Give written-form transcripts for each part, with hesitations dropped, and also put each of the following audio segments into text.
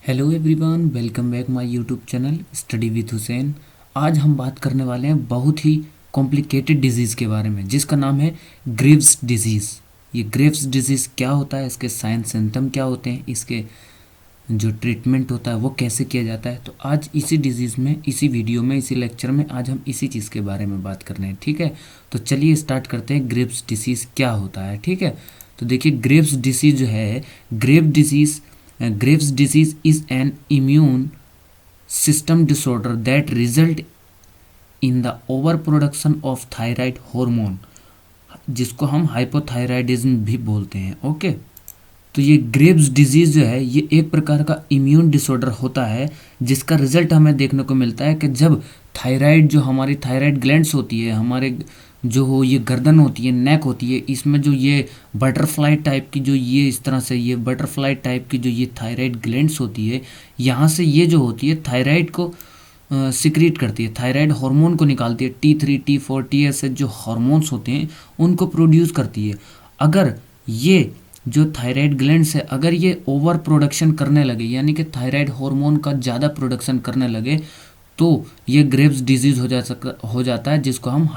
Hello everyone, welcome back my YouTube channel study with Hussain. आज हम बात करने वाले हैं बहुत ही कॉम्प्लिकेटेड डिजीज़ के बारे में जिसका नाम है ग्रेव्स डिजीज़। ये ग्रेव्स डिजीज़ क्या होता है, इसके साइन सिम्टम क्या होते हैं, इसके जो ट्रीटमेंट होता है वो कैसे किया जाता है। तो आज इसी डिजीज़ में, इसी वीडियो में, इसी लेक्चर में आज हम इसी चीज़ के बारे में बात कर रहे हैं। ठीक है, तो चलिए स्टार्ट करते हैं। ग्रेव्स डिसीज़ क्या होता है। ठीक है, तो देखिए ग्रेव्स डिसीज़ जो है, Graves' disease is an immune system disorder that result in the overproduction of thyroid hormone, जिसको हम हाइपोथायराइडिज्म भी बोलते हैं। ओके, तो ये ग्रेव्स डिजीज़ जो है ये एक प्रकार का इम्यून डिसऑर्डर होता है जिसका रिजल्ट हमें देखने को मिलता है कि जब थायराइड, जो हमारी थायराइड ग्लैंड्स होती है, हमारे जो हो ये गर्दन होती है, नेक होती है, इसमें जो ये बटरफ्लाई टाइप की, जो ये इस तरह से ये बटरफ्लाई टाइप की जो ये थायराइड ग्लैंड्स होती है, यहाँ से ये जो होती है थायराइड को सिक्रीट करती है, थायराइड हार्मोन को निकालती है। T3 T4 TSH जो हार्मोन्स होते हैं उनको प्रोड्यूस करती है। अगर ये जो थायराइड ग्लैंड्स है अगर ये ओवर प्रोडक्शन करने लगे, यानी कि थायराइड हार्मोन का ज़्यादा प्रोडक्शन करने लगे, तो ये ग्रेव्स डिजीज़ हो जाता है जिसको हम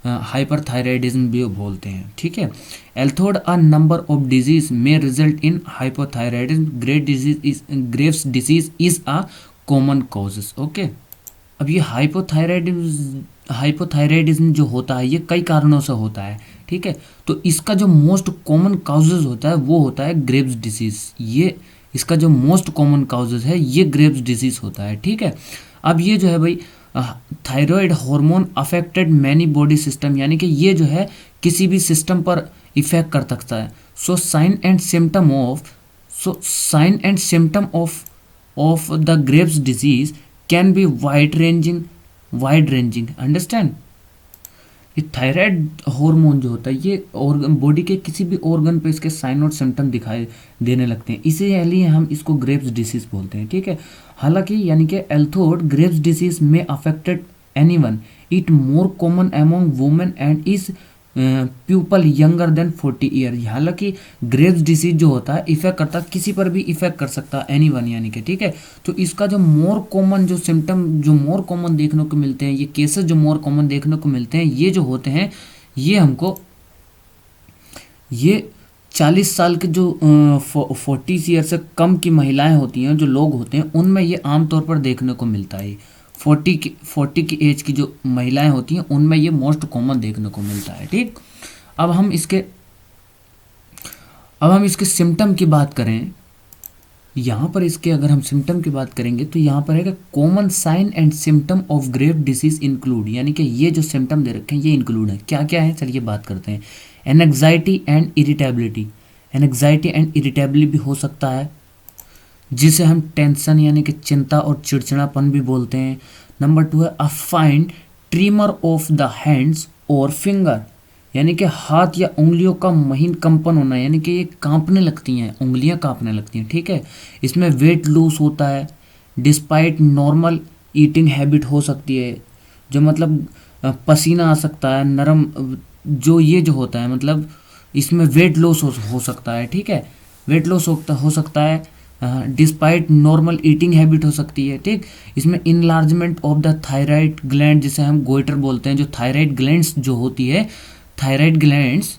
हाइपरथायराइडिज्म भी बोलते हैं। ठीक है, एल्थोड अ नंबर ऑफ डिजीज में result in hypothyroidism, Graves disease is a common causes. Okay, अब ये हाइपोथायराइडिज्म जो होता है ये कई कारणों से होता है। ठीक है, तो इसका जो मोस्ट कॉमन काउजेज होता है वो होता है ग्रेव्स डिसीज। ये इसका जो मोस्ट कॉमन काउजेज है ये ग्रेव्स डिसीज होता है। ठीक है, अब ये जो है भाई thyroid hormone affected many body system, यानी कि ये जो है किसी भी सिस्टम पर इफेक्ट कर सकता है। Sign and symptom of the Graves disease can be wide ranging. Understand, ये थायराइड हार्मोन जो होता है ये ऑर्गन, बॉडी के किसी भी ऑर्गन पे इसके साइन और सिम्टम दिखाई देने लगते हैं, इसीलिए हम इसको ग्रेव्स डिसीज बोलते हैं। ठीक है, हालांकि यानी कि एल्थोड ग्रेव्स डिसीज में affected anyone, it more common among women and is people younger than 40 year. हालांकि ग्रेव्स डिसीज जो होता है इफेक्ट करता है, किसी पर भी इफेक्ट कर सकता है, एनीवन यानी कि। ठीक है, तो इसका जो मोर कॉमन जो सिम्टम जो मोर कॉमन देखने को मिलते हैं, ये केसेस जो मोर कॉमन देखने को मिलते हैं, ये जो होते हैं ये हमको ये 40 साल के जो 40 ईयर से कम की महिलाएं होती हैं, जो लोग होते हैं, उनमें ये आमतौर पर देखने को मिलता है। 40 की एज की जो महिलाएं होती हैं उनमें ये मोस्ट कॉमन देखने को मिलता है। ठीक, अब हम इसके सिम्टम की बात करें, यहाँ पर इसके अगर हम सिम्टम की बात करेंगे तो यहाँ पर है common sign and symptom of Grave disease include, यानी कि ये जो सिम्टम दे रखे हैं ये इंक्लूड है। क्या क्या है चलिए बात करते हैं। Anxiety and irritability, anxiety and irritability भी हो सकता है, जिसे हम टेंशन यानी कि चिंता और चिड़चिड़ापन भी बोलते हैं। नंबर 2 है a fine trimmer of the hands और फिंगर, यानी कि हाथ या उंगलियों का महीन कंपन होना, यानी कि ये कांपने लगती हैं, उंगलियां कांपने लगती हैं। ठीक है, इसमें वेट लूज होता है, डिस्पाइट नॉर्मल ईटिंग हैबिट हो सकती है, जो मतलब पसीना आ सकता है, नरम जो ये जो होता है, मतलब इसमें वेट लॉस हो सकता है। ठीक है, वेट लॉस हो सकता है, डिस्पाइट नॉर्मल ईटिंग हैबिट हो सकती है। ठीक, इसमें enlargement of the thyroid gland, जिसे हम गोइटर बोलते हैं, जो थायराइड ग्लैंड्स जो होती है, थायराइड ग्लैंड्स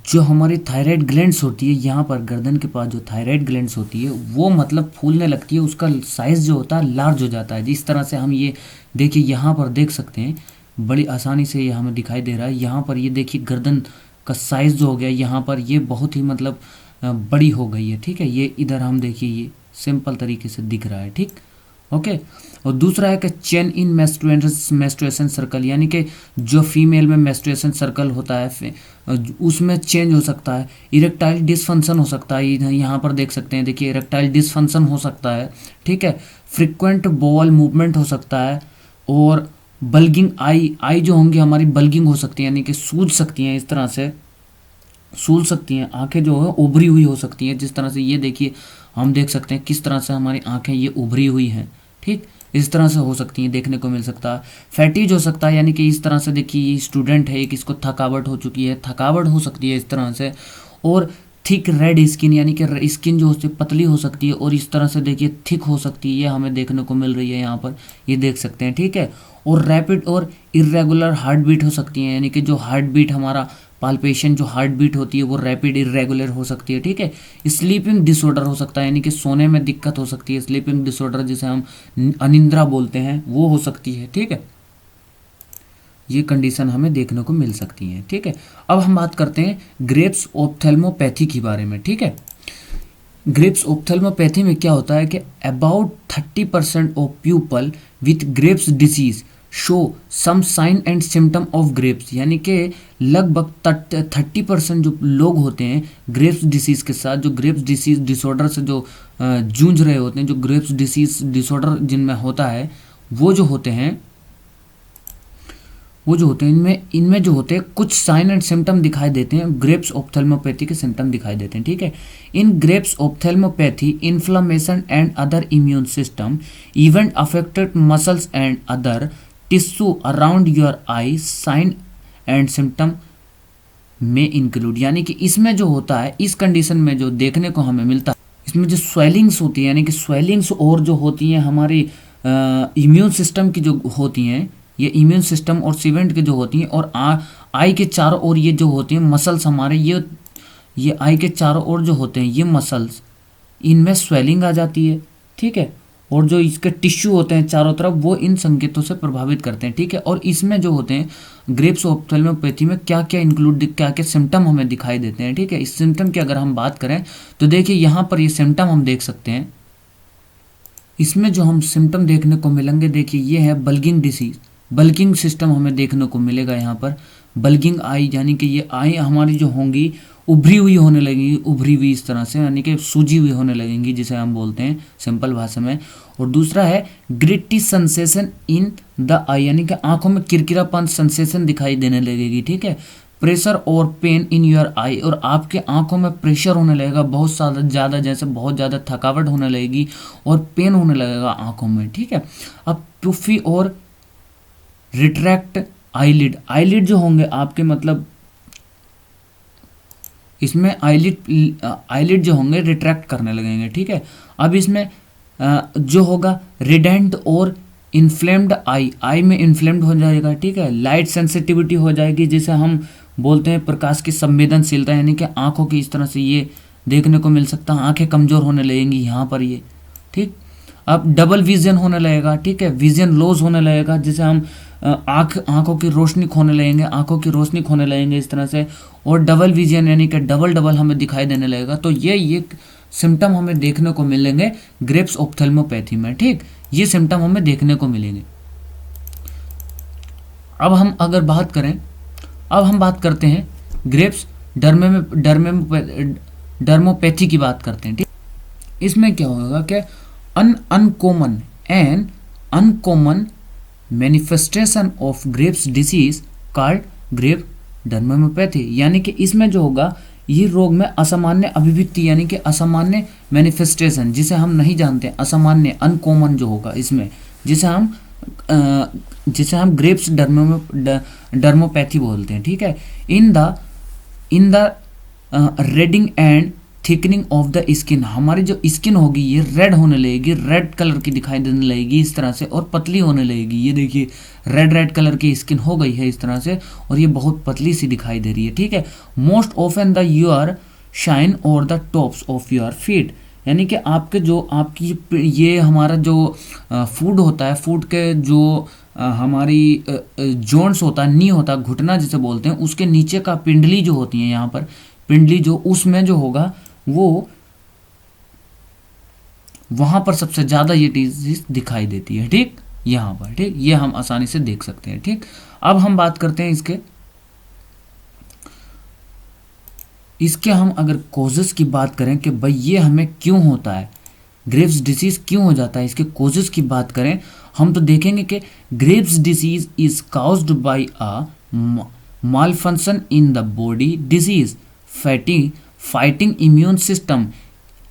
जो हमारी थायराइड ग्लैंड्स होती है, यहाँ पर गर्दन के पास जो थायराइड ग्लैंड्स होती है वो मतलब फूलने लगती है, उसका साइज़ जो होता है लार्ज हो जाता है। जिस तरह से हम ये देखिए यहाँ पर देख सकते हैं, बड़ी आसानी से ये हमें दिखाई दे रहा है। यहाँ पर ये देखिए गर्दन का साइज़ जो हो गया यहाँ पर ये बहुत ही मतलब बड़ी हो गई है। ठीक है, ये इधर हम देखिए ये सिंपल तरीके से दिख रहा है। ठीक, ओके। और दूसरा है कि चेन इन मेस्ट्रुएशन सर्कल, यानी कि जो फीमेल में मेस्ट्रुएशन सर्कल होता है उसमें चेंज हो सकता है। इरेक्टाइल डिसफंक्शन हो सकता है, यहाँ पर देख सकते हैं, देखिए इरेक्टाइल डिसफंक्शन हो सकता है। ठीक है, फ्रिक्वेंट बोवल मूवमेंट हो सकता है, और बल्गिंग आई जो होंगी हमारी बल्गिंग हो सकती है, यानी कि सूज सकती हैं, इस तरह से सूल सकती हैं। आंखें जो है उभरी हुई हो सकती हैं, जिस तरह से ये देखिए हम देख सकते हैं किस तरह से हमारी आंखें ये उभरी हुई हैं। ठीक, इस तरह से हो सकती हैं, देखने को मिल सकता है। फैटीज हो सकता है, यानी कि इस तरह से देखिए स्टूडेंट है एक, इसको थकावट हो चुकी है, थकावट हो सकती है इस तरह से। और थिक रेड स्किन, यानी कि स्किन जो होती है पतली हो सकती है और इस तरह से देखिए थिक हो सकती है, ये हमें देखने को मिल रही है यहाँ पर, ये देख सकते हैं, ठीक है। और रैपिड और इरेगुलर हार्ट बीट हो सकती है, यानी कि जो हार्ट बीट हमारा पाल्पेशन जो हार्ट बीट होती है वो रैपिड इरेगुलर हो सकती है, ठीक है। स्लीपिंग डिसऑर्डर हो सकता है, यानी कि सोने में दिक्कत हो सकती है, स्लीपिंग डिसऑर्डर जिसे हम अनिद्रा बोलते हैं वो हो सकती है, ठीक है। ये कंडीशन हमें देखने को मिल सकती है, ठीक है। अब हम बात करते हैं ग्रेव्स ऑप्थेल्मोपैथी के बारे में, ठीक है। ग्रेव्स ऑप्थेल्मोपैथी में क्या होता है कि about 30% of people with Graves disease show some sign and symptom of Graves, यानी कि लगभग 30% जो लोग होते हैं ग्रेव्स डिसीज के साथ, जो ग्रेव्स डिसीज डिसऑर्डर से जो जूझ रहे होते हैं, जो ग्रेव्स डिसीज डिसऑर्डर जिनमें होता है, वो जो होते हैं इनमें जो होते हैं कुछ साइन एंड सिम्टम दिखाई देते हैं, ग्रेव्स ऑप्थेल्मोपैथी के सिम्टम दिखाई देते हैं, ठीक है। In Graves ophthalmopathy inflammation and other immune system event affected muscles and other tissue around your eye, sign and symptom में इंक्लूड, यानी कि इसमें जो होता है, इस कंडीशन में जो देखने को हमें मिलता है, इसमें जो स्वेलिंग्स होती है, यानी कि स्वेलिंग्स और जो होती हैं हमारी इम्यून सिस्टम की जो होती हैं, ये इम्यून सिस्टम और सीवेंट के जो होती हैं, और आई के चारों ओर ये जो होती हैं मसल्स हमारे, ये आई के चारों ओर जो होते हैं ये मसल्स, इनमें स्वेलिंग आ जाती है, ठीक है। और जो इसके टिश्यू होते हैं चारों तरफ वो इन संकेतों से प्रभावित करते हैं, ठीक है। और इसमें जो होते हैं ग्रेव्स ऑप्थेल्मोपैथी में क्या क्या इंक्लूड, क्या क्या सिम्टम हमें दिखाई देते हैं, ठीक है। इस सिम्टम की अगर हम बात करें तो देखिए यहाँ पर ये सिम्टम हम देख सकते हैं। इसमें जो हम सिम्टम देखने को मिलेंगे, देखिए ये है बल्गिंग डिसीज, बल्किंग सिस्टम हमें देखने को मिलेगा यहाँ पर। बल्किंग आई, यानी कि ये आई हमारी जो होंगी उभरी हुई होने लगेंगी, उभरी हुई इस तरह से, यानी कि सूजी हुई होने लगेंगी, जिसे हम बोलते हैं सिंपल भाषा में। और दूसरा है ग्रिटी सेंसेशन इन द आई, यानी कि आंखों में किरकिरापन सेंसेशन दिखाई देने लगेगी, ठीक है। प्रेशर और पेन इन योर आई, और आपके आंखों में प्रेशर होने लगेगा बहुत ज़्यादा, जैसे बहुत ज़्यादा थकावट होने लगेगी और पेन होने लगेगा आंखों में, ठीक है। अब पुफी और रिट्रैक्ट आईलिड, आईलिड जो होंगे आपके, मतलब इसमें आईलिड जो होंगे रिट्रैक्ट करने लगेंगे, ठीक है। अब इसमें जो होगा रिडेंट और इन्फ्लेम्ड आई में इन्फ्लेम्ड हो जाएगा, ठीक है। लाइट सेंसिटिविटी हो जाएगी, जिसे हम बोलते हैं प्रकाश की संवेदनशीलता, यानी कि आंखों की इस तरह से ये देखने को मिल सकता है, आंखें कमज़ोर होने लगेंगी यहाँ पर ये, ठीक। अब डबल विजन होने लगेगा, ठीक है, विजन लॉस होने लगेगा, जिसे हम आंखों की रोशनी खोने लगेंगे, आंखों की रोशनी खोने लगेंगे इस तरह से। और डबल विजन, यानी कि डबल हमें दिखाई देने लगेगा। तो ये सिम्टम हमें देखने को मिलेंगे ग्रेव्स ऑप्थेल्मोपैथी में, ठीक, ये सिम्टम हमें देखने को मिलेंगे। अब हम अगर बात करें, अब हम बात करते हैं ग्रेव्स डर्मोपैथी की बात करते हैं, ठीक। इसमें क्या होगा कि uncommon and uncommon manifestation of Graves disease called Grave dermopathy, यानी कि इसमें जो होगा ये रोग में असामान्य अभिव्यक्ति, यानी कि असामान्य मैनिफेस्टेशन, जिसे हम नहीं जानते, असामान्य अनकॉमन जो होगा इसमें, जिसे हम ग्रेव्स डर्मोपैथी बोलते हैं, ठीक है। In the reddening and thickening of the skin, हमारी जो स्किन होगी ये रेड होने लगेगी, रेड कलर की दिखाई देने लगेगी इस तरह से, और पतली होने लगेगी। ये देखिए रेड कलर की स्किन हो गई है इस तरह से, और ये बहुत पतली सी दिखाई दे रही है, ठीक है। Most often the your shin और the tops of your feet, यानी कि आपकी ये हमारा जो फूड होता है, फूड के जो हमारी जोन्स होता है, नी होता है, घुटना जिसे बोलते हैं, उसके नीचे का पिंडली जो होती है, यहाँ पर पिंडली जो, उसमें जो होगा वो वहां पर सबसे ज्यादा ये चीज दिखाई देती है, ठीक, यहां पर, ठीक, ये हम आसानी से देख सकते हैं, ठीक। अब हम बात करते हैं इसके हम अगर कॉजेस की बात करें कि भाई ये हमें क्यों होता है, ग्रेव्स डिसीज क्यों हो जाता है, इसके कॉजेस की बात करें हम तो देखेंगे कि Graves disease is caused bye a malfunction in the body disease fighting immune system,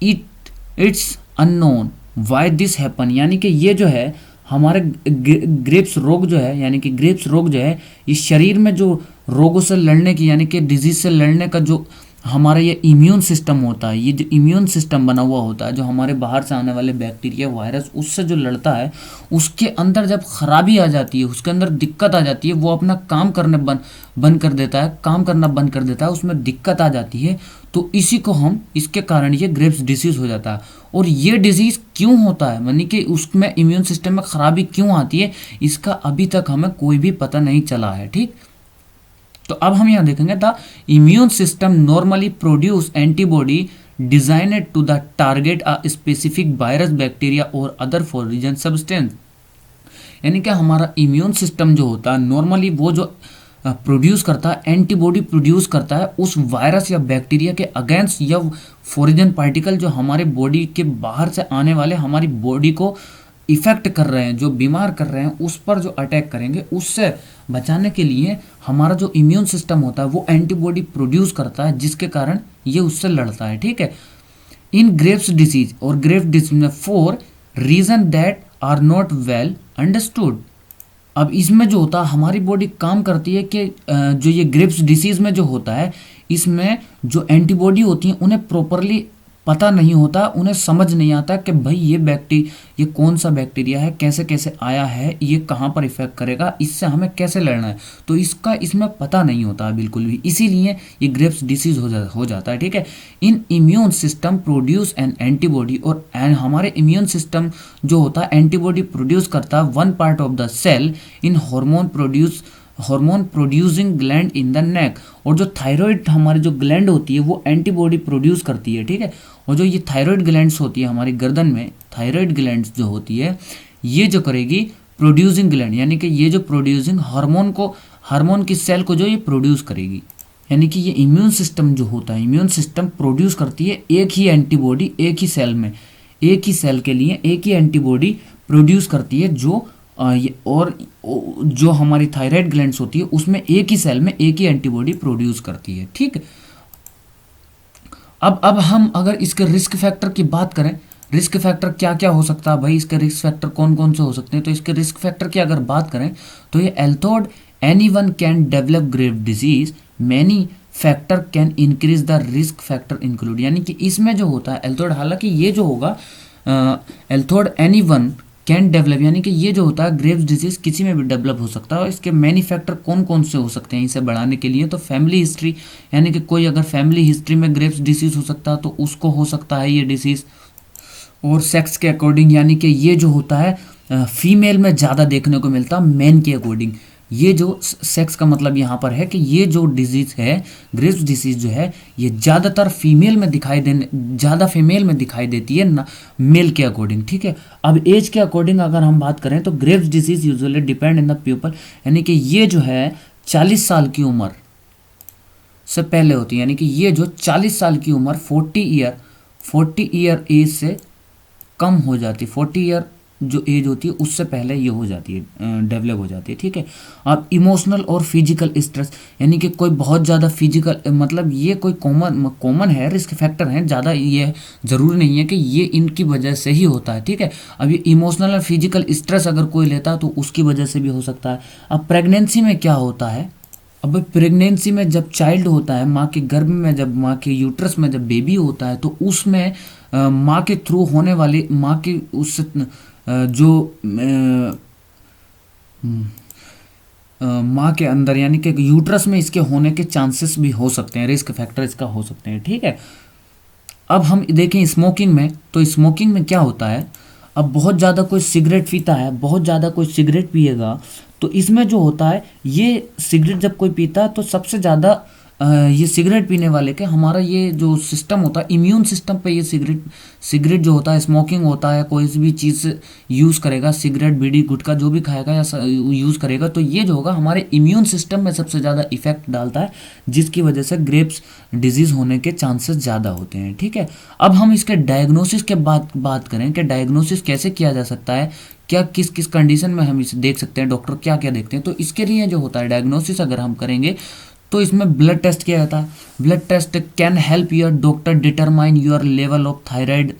it's unknown why this happen, यानी कि ये जो है हमारे ग्रेव्स रोग जो है, यानी कि ग्रेव्स रोग जो है, ये शरीर में जो रोगों से लड़ने की, यानी कि डिजीज से लड़ने का जो हमारा ये इम्यून सिस्टम होता है, ये जो इम्यून सिस्टम बना हुआ होता है, जो हमारे बाहर से आने वाले बैक्टीरिया वायरस उससे जो लड़ता है, उसके अंदर जब खराबी आ जाती है, उसके अंदर दिक्कत आ जाती है, वो अपना काम करने बंद कर देता है, काम करना बंद कर देता है, उसमें दिक्कत आ जाती है, तो इसी को हम, इसके कारण ये ग्रेव्स डिसीज़ हो जाता है। और ये डिजीज़ क्यों होता है, यानी कि उसमें इम्यून सिस्टम में खराबी क्यों आती है, इसका अभी तक हमें कोई भी पता नहीं चला है। ठीक, तो अब हम यहाँ देखेंगे the immune system normally produce antibody designed to the target a specific virus, bacteria और अदर फॉरेन सब्सटेंस। यानी कि हमारा इम्यून सिस्टम जो होता है नॉर्मली वो जो प्रोड्यूस करता है, एंटीबॉडी प्रोड्यूस करता है उस वायरस या बैक्टीरिया के अगेंस्ट, या फॉरेन पार्टिकल जो हमारे बॉडी के बाहर से आने वाले हमारी बॉडी को इफेक्ट कर रहे हैं, जो बीमार कर रहे हैं, उस पर जो अटैक करेंगे, उससे बचाने के लिए हमारा जो इम्यून सिस्टम होता है वो एंटीबॉडी प्रोड्यूस करता है, जिसके कारण ये उससे लड़ता है। ठीक है, इन ग्रेव्स डिसीज और ग्रेव्स डिसीज में 4 reason that are not well understood. अब इसमें जो होता है हमारी बॉडी काम करती है कि जो ये ग्रेव्स डिसीज में जो होता है, इसमें जो एंटीबॉडी होती हैं उन्हें प्रॉपरली पता नहीं होता, उन्हें समझ नहीं आता कि भाई ये कौन सा बैक्टीरिया है, कैसे कैसे आया है, ये कहाँ पर इफेक्ट करेगा, इससे हमें कैसे लड़ना है, तो इसका इसमें पता नहीं होता है बिल्कुल भी, इसीलिए ये ग्रेव्स डिसीज हो जाता है। ठीक है, in immune system produce an antibody, और हमारे इम्यून सिस्टम जो होता है एंटीबॉडी प्रोड्यूस करता है one part of the cell in hormone producing gland in the neck. और जो थायराइड हमारी जो ग्लैंड होती है वो एंटीबॉडी प्रोड्यूस करती है। ठीक है, और जो ये थायराइड ग्लैंड्स होती है हमारी गर्दन में, थायराइड ग्लैंड्स जो होती है ये जो करेगी प्रोड्यूसिंग ग्लैंड, यानी कि ये जो प्रोड्यूसिंग हार्मोन की सेल को जो ये प्रोड्यूस करेगी। यानी कि ये इम्यून सिस्टम जो होता है, इम्यून सिस्टम प्रोड्यूस करती है एक ही एंटीबॉडी, एक ही सेल में, एक ही सेल के लिए एक ही एंटीबॉडी प्रोड्यूस करती है, और जो हमारी थायराइड ग्लैंड्स होती है उसमें एक ही सेल में एक ही एंटीबॉडी प्रोड्यूस करती है। ठीक, अब हम अगर इसके रिस्क फैक्टर की बात करें, रिस्क फैक्टर क्या क्या हो सकता है भाई, इसके रिस्क फैक्टर कौन कौन से हो सकते हैं, तो इसके रिस्क फैक्टर की अगर बात करें तो ये although anyone can develop Grave disease, many factor can increase the risk factor include. यानी कि इसमें जो होता है एल्थोड, हालांकि ये जो होगा एल्थोड एनीवन कैन डेवलप, यानी कि ये जो होता है ग्रेव्स डिजीज किसी में भी डेवलप हो सकता है। और इसके मैनी फैक्टर कौन कौन से हो सकते हैं इसे बढ़ाने के लिए, तो फैमिली हिस्ट्री, यानी कि कोई अगर फैमिली हिस्ट्री में ग्रेव्स डिसीज हो सकता है तो उसको हो सकता है ये डिसीज। और सेक्स के अकॉर्डिंग, यानी कि ये जो होता है फीमेल में ज़्यादा देखने को मिलता है मेन के अकॉर्डिंग। ये जो सेक्स का मतलब यहाँ पर है कि ये जो डिजीज़ है, ग्रेव्स डिसीज़ जो है, ये ज़्यादातर फीमेल में ज़्यादा फीमेल में दिखाई देती है ना मेल के अकॉर्डिंग। ठीक है, अब एज के अकॉर्डिंग अगर हम बात करें तो Graves disease usually depend in the people, यानी कि ये जो है 40 साल की उम्र से पहले होती है, यानी कि ये जो 40 साल की उम्र 40 ईयर एज से कम हो जाती है, 40 ईयर जो एज होती है उससे पहले ये हो जाती है, डेवलप हो जाती है। ठीक है, अब इमोशनल और फिजिकल स्ट्रेस, यानी कि कोई बहुत ज़्यादा फिजिकल, मतलब ये कोई कॉमन है, रिस्क फैक्टर है, ज़्यादा ये ज़रूरी नहीं है कि ये इनकी वजह से ही होता है। ठीक है, अब ये इमोशनल और फिजिकल स्ट्रेस अगर कोई लेता है तो उसकी वजह से भी हो सकता है। अब प्रेगनेंसी में क्या होता है, अब प्रेगनेंसी में जब चाइल्ड होता है, माँ के गर्भ में, जब माँ के यूट्रस में जब बेबी होता है तो उसमें माँ के थ्रू होने वाली, माँ की उस जो माँ के अंदर, यानी कि यूट्रस में इसके होने के चांसेस भी हो सकते हैं, रिस्क फैक्टर इसका हो सकते हैं। ठीक है, अब हम देखें स्मोकिंग में, तो स्मोकिंग में क्या होता है, अब बहुत ज़्यादा कोई सिगरेट पीता है, बहुत ज़्यादा कोई सिगरेट पिएगा तो इसमें जो होता है, ये सिगरेट जब कोई पीता है तो सबसे ज़्यादा ये सिगरेट पीने वाले के हमारा ये जो सिस्टम होता है, इम्यून सिस्टम पे ये सिगरेट जो होता है, स्मोकिंग होता है, कोई भी चीज़ यूज़ करेगा, सिगरेट बीड़ी गुटखा जो भी खाएगा या यूज़ करेगा, तो ये जो होगा हमारे इम्यून सिस्टम में सबसे ज़्यादा इफेक्ट डालता है, जिसकी वजह से ग्रेव्स डिजीज़ होने के चांसेस ज़्यादा होते हैं। ठीक है, अब हम इसके डायग्नोसिस के बात करें कि डायग्नोसिस कैसे किया जा सकता है, क्या किस किस कंडीशन में हम इसे देख सकते हैं, डॉक्टर क्या क्या देखते हैं, तो इसके लिए जो होता है डायग्नोसिस अगर हम करेंगे तो इसमें ब्लड टेस्ट किया जाता है। Blood test can help your doctor determine your level of thyroid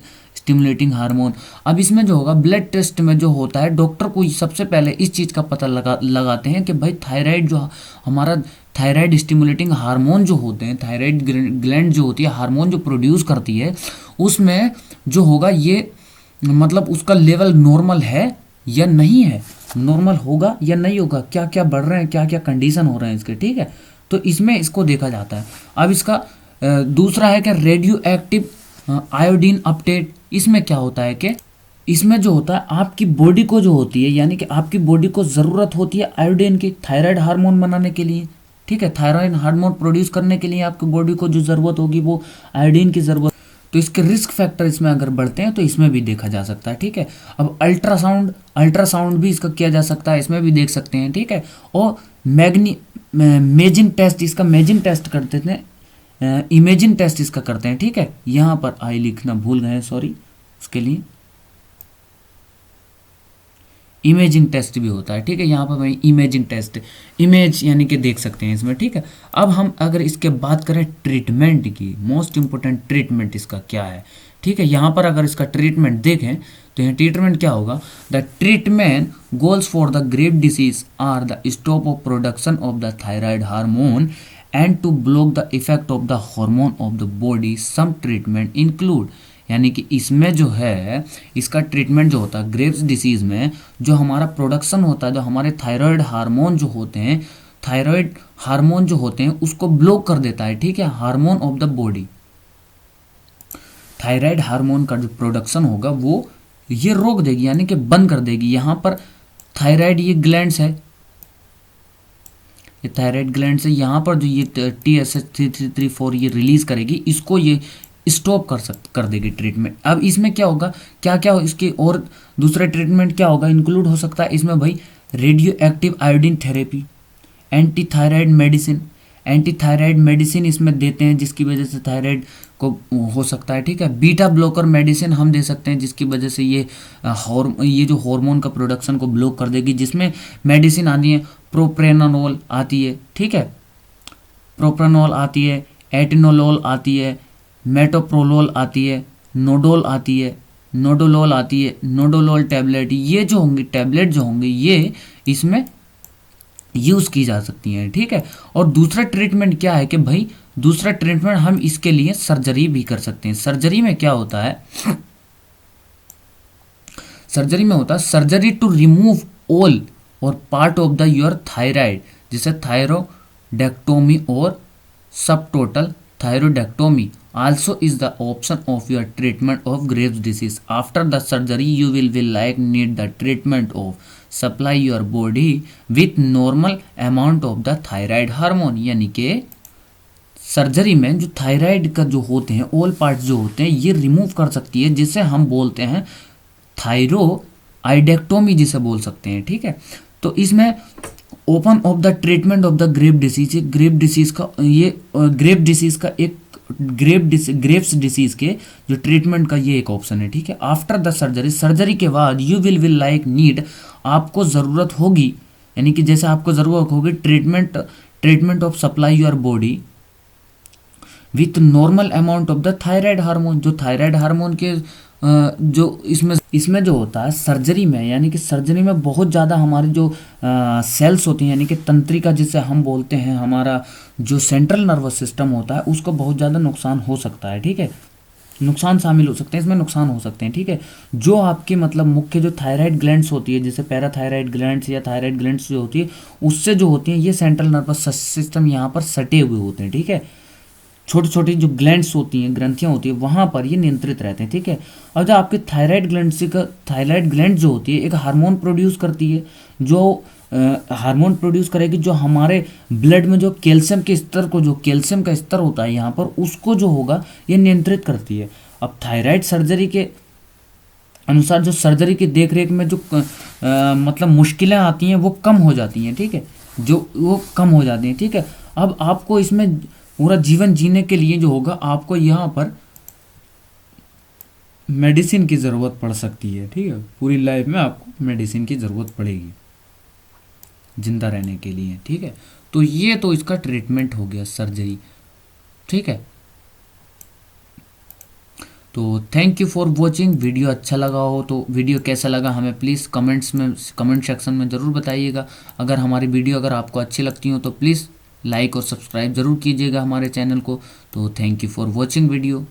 stimulating hormone. अब इसमें जो होगा ब्लड टेस्ट में जो होता है, डॉक्टर को सबसे पहले इस चीज़ का पता लगाते हैं कि भाई थायराइड जो हमारा थायराइड स्टिमुलेटिंग हार्मोन जो होते हैं, थायराइड ग्लैंड जो होती है हार्मोन जो प्रोड्यूस करती है, उसमें जो होगा ये मतलब उसका लेवल नॉर्मल है या नहीं है, नॉर्मल होगा या नहीं होगा, क्या क्या बढ़ रहे हैं, क्या क्या कंडीशन हो रहे हैं इसके, ठीक है। तो इसमें इसको देखा जाता है। अब इसका दूसरा है कि रेडियो एक्टिव आयोडीन अपटेट। इसमें क्या होता है कि इसमें जो होता है आपकी बॉडी को जो होती है, यानी कि आपकी बॉडी को ज़रूरत होती है आयोडीन की थायराइड हार्मोन बनाने के लिए, ठीक है। थायराइड हार्मोन प्रोड्यूस करने के लिए आपकी बॉडी को जो ज़रूरत होगी वो आयोडीन की ज़रूरत। तो इसके रिस्क फैक्टर इसमें अगर बढ़ते हैं तो इसमें भी देखा जा सकता है, ठीक है। अब अल्ट्रासाउंड भी इसका किया जा सकता है, इसमें भी देख सकते हैं, ठीक है। और मेजिंग टेस्ट, इसका मेजिंग टेस्ट करते थे, इमेजिंग टेस्ट इसका करते हैं, ठीक है। यहाँ पर आई लिखना भूल गए, सॉरी, उसके लिए इमेजिंग टेस्ट भी होता है, ठीक है। यहाँ पर मैं इमेजिंग टेस्ट, इमेज यानी कि देख सकते हैं इसमें, ठीक है। अब हम अगर इसके बात करें ट्रीटमेंट की, मोस्ट इंपॉर्टेंट ट्रीटमेंट इसका क्या है, ठीक है। यहाँ पर अगर इसका ट्रीटमेंट देखें तो यहाँ ट्रीटमेंट क्या होगा, the treatment goals for the Grave disease are the stop of production of the thyroid hormone and to block the effect of the hormone of the body. Some treatment include, यानी कि इसमें जो है इसका treatment जो होता है Graves disease में, जो हमारा प्रोडक्शन होता है, जो हमारे थायराइड हार्मोन जो होते हैं, थायराइड हार्मोन जो होते हैं उसको ब्लॉक कर देता है, ठीक है। Hormone of the body, thyroid hormone का जो प्रोडक्शन होगा वो ये रोक देगी, यानी कि बंद कर देगी। यहाँ पर थायराइड ये ग्लैंड्स है, ये थायराइड ग्लैंड्स है, यहाँ पर जो ये TSH3334 ये रिलीज करेगी, इसको ये स्टॉप कर देगी ट्रीटमेंट। अब इसमें क्या होगा, क्या क्या इसके और दूसरा ट्रीटमेंट क्या होगा इंक्लूड हो सकता है इसमें भाई, radio active iodine therapy, anti thyroid medicine, anti thyroid medicine इसमें देते हैं जिसकी वजह से थायराइड को हो सकता है, ठीक है। बीटा ब्लॉकर मेडिसिन हम दे सकते हैं जिसकी वजह से ये जो हार्मोन का प्रोडक्शन को ब्लॉक कर देगी, जिसमें मेडिसिन आती है, प्रोप्रेनानोल आती है, ठीक है, प्रोप्रानोल आती है, एटिनोलोल आती है, मेटोप्रोलोल आती है, नोडोल आती है, नोडोलोल आती है, नोडोलोल टैबलेट, ये जो होंगी टैबलेट जो होंगे ये इसमें यूज़ की जा सकती हैं, ठीक है। और दूसरा ट्रीटमेंट क्या है कि भाई दूसरा ट्रीटमेंट हम इसके लिए सर्जरी भी कर सकते हैं। सर्जरी में क्या होता है, सर्जरी में होता है सर्जरी टू रिमूव ऑल और part of the your thyroid, जैसे थायरोडेक्टोमी और सब total थायरोडेक्टोमी also is the option of your treatment of Graves disease. After the surgery you will like need the treatment of supply your body with normal amount of the thyroid hormone, यानी कि surgery में जो thyroid का जो होते हैं all parts जो होते हैं ये रिमूव कर सकती है, जिसे हम बोलते हैं थायरोआइडेक्टोमी जिसे बोल सकते हैं, ठीक है। तो इसमें open of the treatment of the Grave disease, Grave disease का ये ग्रेव डिसीज का एक ग्रेव्स डिसीज के जो ट्रीटमेंट का ये एक ऑप्शन है, ठीक है। आफ्टर द सर्जरी, सर्जरी के बाद यू विल लाइक नीड, आपको ज़रूरत होगी, यानी कि जैसे आपको ज़रूरत होगी treatment of supply your body with normal amount of the thyroid hormone, जो थायराइड हार्मोन के जो इसमें जो होता है सर्जरी में, यानी कि सर्जरी में बहुत ज़्यादा हमारे जो सेल्स होती हैं, यानी कि तंत्रिका जिसे हम बोलते हैं, हमारा जो सेंट्रल नर्वस सिस्टम होता है उसको बहुत ज़्यादा नुकसान हो सकता है, ठीक है। नुकसान शामिल हो सकते हैं इसमें, नुकसान हो सकते हैं, ठीक है। जो आपकी मतलब मुख्य जो थायराइड ग्लैंड्स होती है, जैसे पैराथायराइड ग्लैंड्स या थायराइड ग्लैंड्स जो होती है उससे जो होती हैं ये सेंट्रल नर्वस सिस्टम यहाँ पर सटे हुए होते हैं, ठीक है। छोटी छोटी जो ग्लैंड्स होती हैं, ग्रंथियाँ होती है, वहाँ पर ये नियंत्रित रहते हैं, ठीक है। और जो आपके थायराइड ग्लैंड जो होती है एक हार्मोन प्रोड्यूस करती है, जो हार्मोन प्रोड्यूस करेगी जो हमारे ब्लड में जो कैल्शियम के स्तर को, जो कैल्शियम का स्तर होता है यहाँ पर उसको जो होगा ये नियंत्रित करती है। अब थायराइड सर्जरी के अनुसार जो सर्जरी की देखरेख में जो मतलब मुश्किलें आती हैं वो कम हो जाती हैं, ठीक है, जो वो कम हो जाती हैं, ठीक है। अब आपको इसमें पूरा जीवन जीने के लिए जो होगा आपको यहाँ पर मेडिसिन की ज़रूरत पड़ सकती है, ठीक है। पूरी लाइफ में आपको मेडिसिन की ज़रूरत पड़ेगी जिंदा रहने के लिए, ठीक है। तो ये तो इसका ट्रीटमेंट हो गया सर्जरी, ठीक है। तो thank you for watching. Video अच्छा लगा हो तो वीडियो कैसा लगा हमें प्लीज़ कमेंट सेक्शन में ज़रूर बताइएगा। अगर हमारी वीडियो अगर आपको अच्छी लगती हो तो प्लीज़ लाइक और सब्सक्राइब ज़रूर कीजिएगा हमारे चैनल को। तो thank you for watching video.